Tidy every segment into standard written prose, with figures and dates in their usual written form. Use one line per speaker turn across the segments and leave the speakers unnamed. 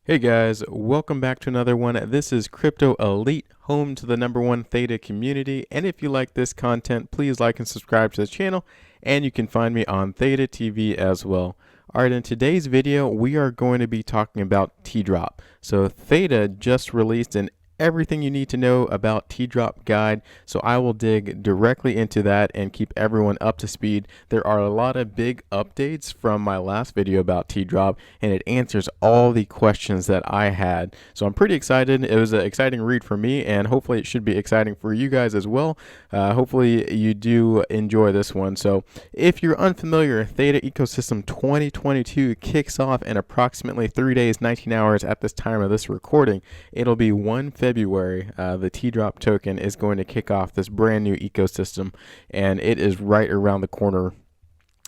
Hey guys, welcome back to another one. This is Crypto Elite, home to the #1 Theta community. And if you like this content, please like and subscribe to the channel. And you can find me on Theta TV as well. Alright, in today's video, we are going to be talking about TDROP. So Theta just released an everything you need to know about TDROP guide, so I will dig directly into that and keep everyone up to speed. There are a lot of big updates from my last video about TDROP, and it answers all the questions that I had, so I'm pretty excited. It was an exciting read for me, and hopefully it should be exciting for you guys as well. Hopefully you do enjoy this one. So if you're unfamiliar, Theta Ecosystem 2022 kicks off in approximately 3 days 19 hours at this time of this recording. It'll be 1 February. The TDROP token is going to kick off this brand new ecosystem, and it is right around the corner.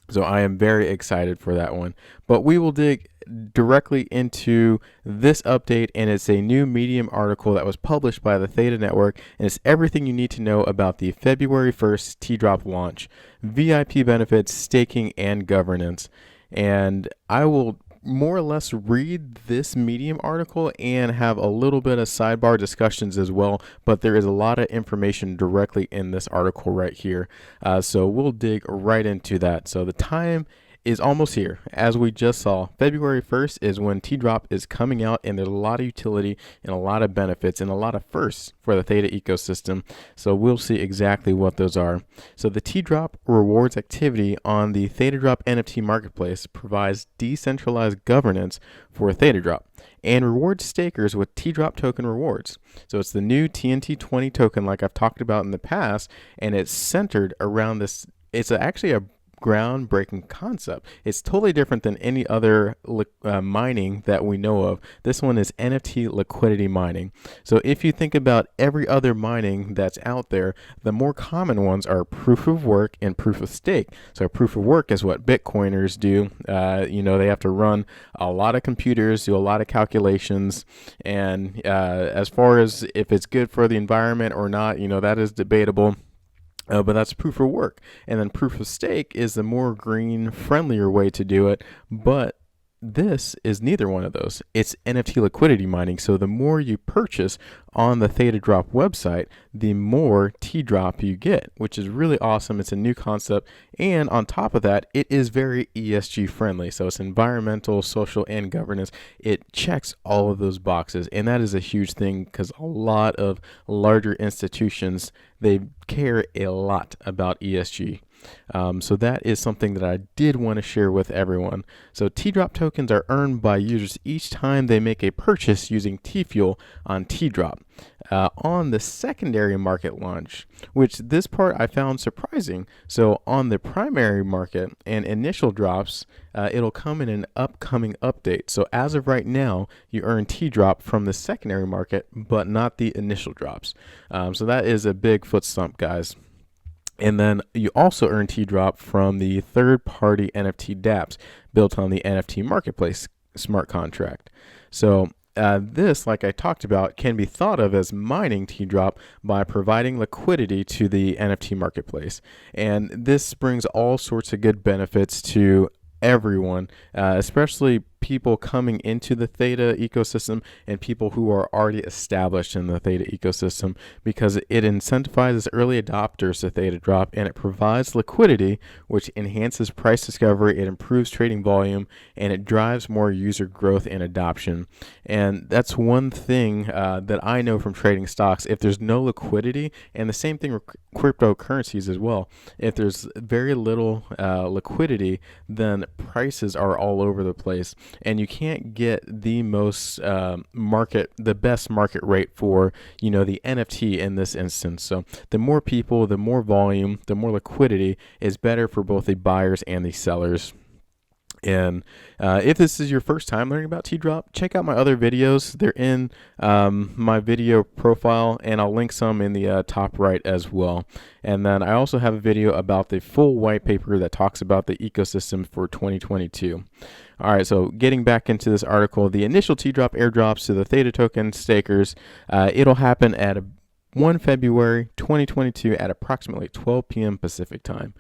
So I am very excited for that one. But we will dig directly into this update, and it's a new Medium article that was published by the Theta Network, and it's everything you need to know about the February 1st TDROP launch, VIP benefits, staking, and governance. And I will more or less read this Medium article and have a little bit of sidebar discussions as well, but there is a lot of information directly in this article right here. So we'll dig right into that. So the time is almost here. As we just saw, February 1st is when TDROP is coming out, and there's a lot of utility and a lot of benefits and a lot of firsts for the Theta ecosystem. So we'll see exactly what those are. So the TDROP Rewards activity on the ThetaDROP NFT marketplace provides decentralized governance for ThetaDROP and rewards stakers with TDROP token rewards. So it's the new TNT20 token like I've talked about in the past, and it's centered around this. It's actually a groundbreaking concept. It's totally different than any other mining that we know of. This one is NFT Liquidity Mining. So if you think about every other mining that's out there, the more common ones are proof of work and proof of stake. So proof of work is what Bitcoiners do. They have to run a lot of computers, do a lot of calculations, and as far as if it's good for the environment or not, that is debatable. But that's proof of work. And then proof of stake is the more green, friendlier way to do it. But this is neither one of those. It's NFT liquidity mining. So the more you purchase on the ThetaDROP website, the more TDROP you get, which is really awesome. It's a new concept. And on top of that, it is very ESG friendly. So it's environmental, social, and governance. It checks all of those boxes. And that is a huge thing because a lot of larger institutions, they care a lot about ESG. So that is something that I did want to share with everyone. So TDROP tokens are earned by users each time they make a purchase using TFUEL on TDROP. On the secondary market launch, which this part I found surprising. So on the primary market and initial drops, it'll come in an upcoming update. So as of right now, you earn TDROP from the secondary market, but not the initial drops. So that is a big foot stomp, guys. And then you also earn TDROP from the third-party NFT dApps built on the NFT marketplace smart contract. So this, like I talked about, can be thought of as mining TDROP by providing liquidity to the NFT marketplace. And this brings all sorts of good benefits to everyone, especially people coming into the Theta ecosystem and people who are already established in the Theta ecosystem, because it incentivizes early adopters to ThetaDROP, and it provides liquidity, which enhances price discovery, it improves trading volume, and it drives more user growth and adoption. And that's one thing that I know from trading stocks. If there's no liquidity, and the same thing with cryptocurrencies as well, if there's very little liquidity, then prices are all over the place, and you can't get the most the best market rate for the NFT in this instance. So the more people, the more volume, the more liquidity is better for both the buyers and the sellers. And if this is your first time learning about TDROP, check out my other videos. They're in my video profile, and I'll link some in the top right as well. And then I also have a video about the full white paper that talks about the ecosystem for 2022. All right, so getting back into this article, the initial TDROP airdrops to the Theta token stakers, it'll happen at 1 February 2022 at approximately 12 p.m. Pacific time.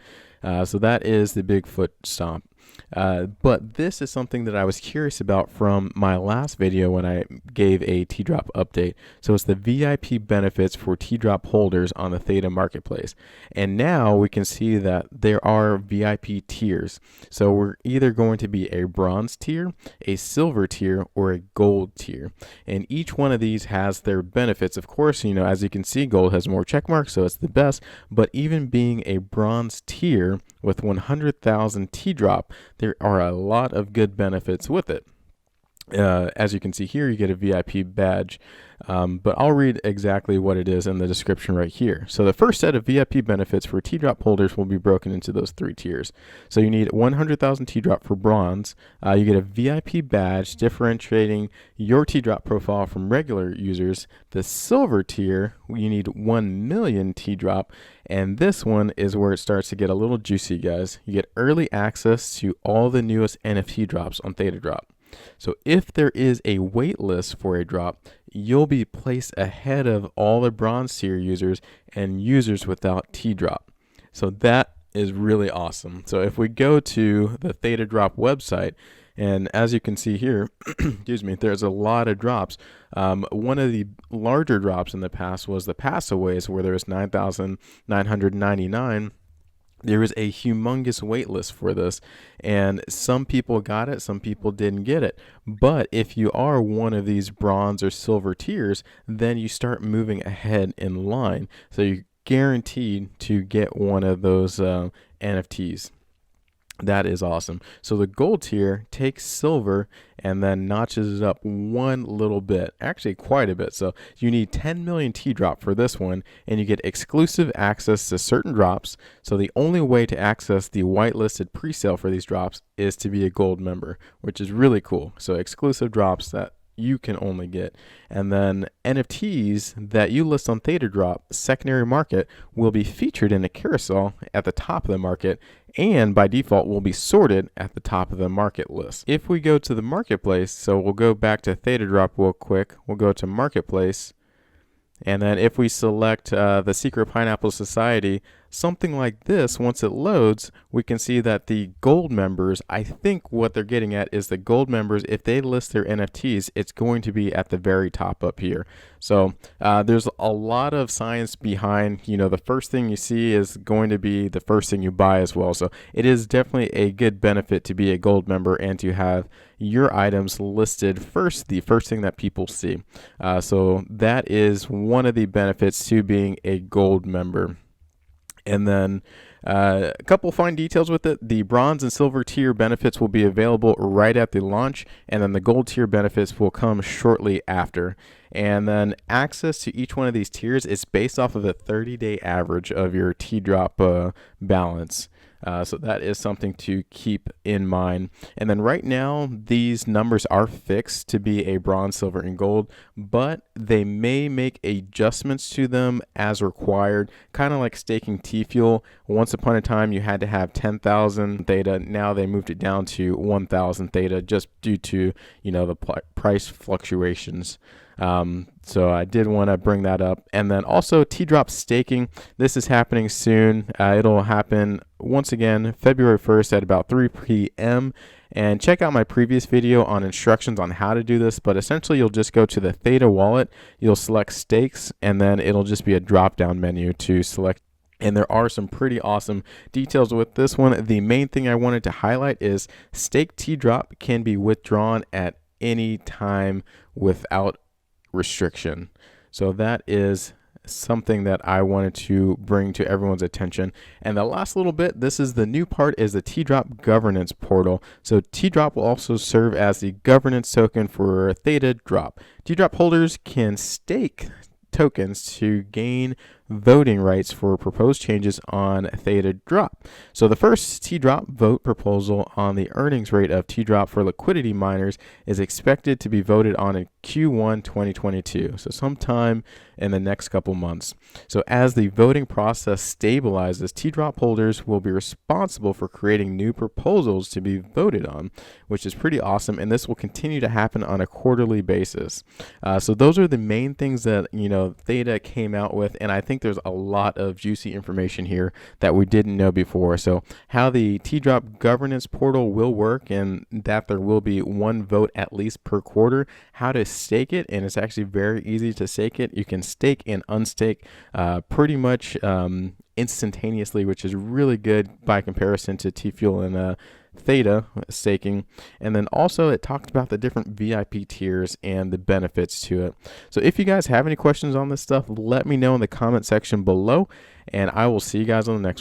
So that is the big foot stomp. But this is something that I was curious about from my last video when I gave a TDROP update. So it's the VIP benefits for TDROP holders on the Theta marketplace. And now we can see that there are VIP tiers. So we're either going to be a bronze tier, a silver tier, or a gold tier. And each one of these has their benefits. Of course, as you can see, gold has more check marks, so it's the best. But even being a bronze tier with 100,000 TDROP, there are a lot of good benefits with it. As you can see here, you get a VIP badge, but I'll read exactly what it is in the description right here. So the first set of VIP benefits for TDROP holders will be broken into those 3 tiers. So you need 100,000 TDROP for bronze. You get a VIP badge differentiating your TDROP profile from regular users. The silver tier, you need 1 million TDROP. And this one is where it starts to get a little juicy, guys. You get early access to all the newest NFT drops on ThedaDrop. So if there is a wait list for a drop, you'll be placed ahead of all the bronze tier users and users without TDROP. So that is really awesome. So if we go to the ThedaDrop website, and as you can see here, excuse me, there's a lot of drops. One of the larger drops in the past was the passaways, where there was 9,999. There was a humongous wait list for this, and some people got it, some people didn't get it. But if you are one of these bronze or silver tiers, then you start moving ahead in line. So you're guaranteed to get one of those NFTs. That is awesome. So the gold tier takes silver and then notches it up one little bit, actually quite a bit. So you need 10 million TDROP for this one, and you get exclusive access to certain drops. So the only way to access the whitelisted presale for these drops is to be a gold member, which is really cool. So exclusive drops that you can only get. And then NFTs that you list on ThedaDrop secondary market will be featured in a carousel at the top of the market, and by default will be sorted at the top of the market list. If we go to the marketplace, so we'll go back to ThedaDrop real quick, we'll go to marketplace, and then if we select the Secret Pineapple Society, something like this, once it loads, we can see that the gold members, I think what they're getting at is the gold members, if they list their NFTs, it's going to be at the very top up here. So there's a lot of science behind, the first thing you see is going to be the first thing you buy as well. So it is definitely a good benefit to be a gold member and to have your items listed first, the first thing that people see. So that is one of the benefits to being a gold member. And then a couple fine details with it. The bronze and silver tier benefits will be available right at the launch, and then the gold tier benefits will come shortly after. And then access to each one of these tiers is based off of a 30-day average of your TDROP balance. So that is something to keep in mind. And then right now, these numbers are fixed to be a bronze, silver, and gold, but they may make adjustments to them as required, kind of like staking TFUEL. Once upon a time, you had to have 10,000 Theta. Now they moved it down to 1,000 Theta just due to, the price fluctuations. So I did want to bring that up. And then also TDROP staking. This is happening soon. It'll happen once again February 1st at about 3 p.m. And check out my previous video on instructions on how to do this. But essentially, you'll just go to the Theta wallet. You'll select stakes, and then it'll just be a drop-down menu to select. And there are some pretty awesome details with this one. The main thing I wanted to highlight is stake TDROP can be withdrawn at any time without restriction. So that is something that I wanted to bring to everyone's attention. And the last little bit, this is the new part, is the TDROP Governance portal. So TDROP will also serve as the governance token for ThedaDrop. TDROP holders can stake tokens to gain voting rights for proposed changes on ThedaDrop. So the first TDROP vote proposal on the earnings rate of TDROP for liquidity miners is expected to be voted on in Q1 2022. So sometime in the next couple months. So as the voting process stabilizes, TDROP holders will be responsible for creating new proposals to be voted on, which is pretty awesome. And this will continue to happen on a quarterly basis. So those are the main things that, Theta came out with. And I think think there's a lot of juicy information here that we didn't know before. So how the TDROP governance portal will work, and that there will be one vote at least per quarter, how to stake it, and it's actually very easy to stake it. You can stake and unstake pretty much instantaneously, which is really good by comparison to TFUEL and Theta staking. And then also it talked about the different VIP tiers and the benefits to it. So if you guys have any questions on this stuff, let me know in the comment section below, and I will see you guys on the next one.